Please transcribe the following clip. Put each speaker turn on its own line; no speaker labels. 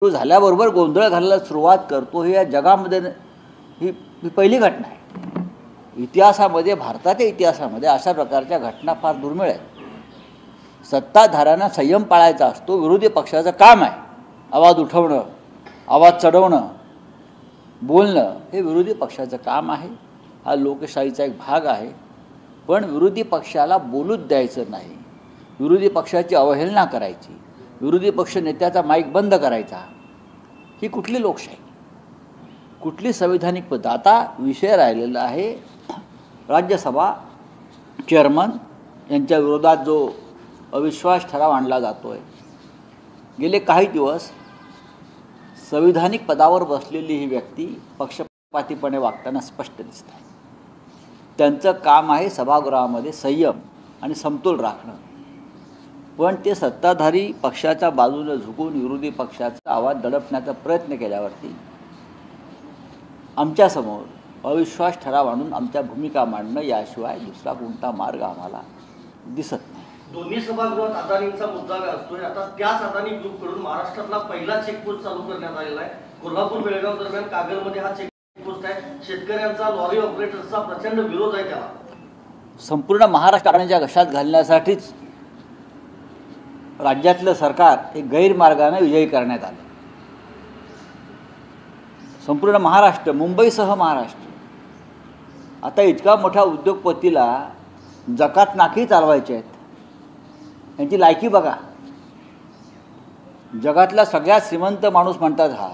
सुरू झाल्याबरोबर गोंधळ घालायला सुरुवात करतो ही या जगामध्ये ही पहिली घटना आहे. इतिहासामध्ये, भारताच्या इतिहासामध्ये अशा प्रकारच्या घटना फार दुर्मिळ आहेत. सत्ताधाऱ्यांना संयम पाळायचा असतो, विरोधी पक्षाचं काम आहे आवाज उठवणं, आवाज चढवणं, बोलणं हे विरोधी पक्षाचं काम आहे. हा लोकशाहीचा एक भाग आहे. पण विरोधी पक्षाला बोलूच द्यायचं नाही, विरोधी पक्षाची अवहेलना करायची, विरोधी पक्ष नेत्याचा माईक बंद करायचा, ही कुठली लोकशाही, कुठली संविधानिक पद्धत. आता विषय राहिलेला आहे राज्यसभा चेअरमन यांच्या विरोधात जो अविश्वास ठराव आणला जातो आहे. गेले काही दिवस संविधानिक पदावर बसलेली ही व्यक्ती पक्षपातीपणे वागताना स्पष्ट दिसत आहे. त्यांचं काम आहे सभागृहामध्ये संयम आणि समतोल राखणं. पण ते सत्ताधारी पक्षाच्या बाजूने झुकून विरोधी पक्षाचा आवाज दडपण्याचा प्रयत्न केल्यावरती आमच्यासमोर अविश्वास ठराव आणून आमच्या भूमिका मांडणं याशिवाय दुसरा कोणता मार्ग आम्हाला दिसत नाही.
दोन्ही सभागृहात अदानींचा मुद्दा असतोय. आता त्याच अदानी ग्रुपकडून महाराष्ट्रातला पहिला चेकपोस्ट चालू करण्यात आलेला आहे. कोल्हापूर बेळगाव दरम्यान कागलमध्ये हा चेकपोस्ट आहे. शेतकऱ्यांचा, लॉरी ऑपरेटर्सचा प्रचंड विरोध आहे त्याला.
संपूर्ण महाराष्ट्र अडण्याच्या घशात घालण्यासाठीच राज्यातलं सरकार हे गैरमार्गाने विजयी करण्यात आलं. संपूर्ण महाराष्ट्र, मुंबईसह महाराष्ट्र. आता इतका मोठ्या उद्योगपतीला जकात नाकी चालवायचे आहेत, यांची लायकी बघा. जगातला सगळ्यात श्रीमंत माणूस म्हणतात हा,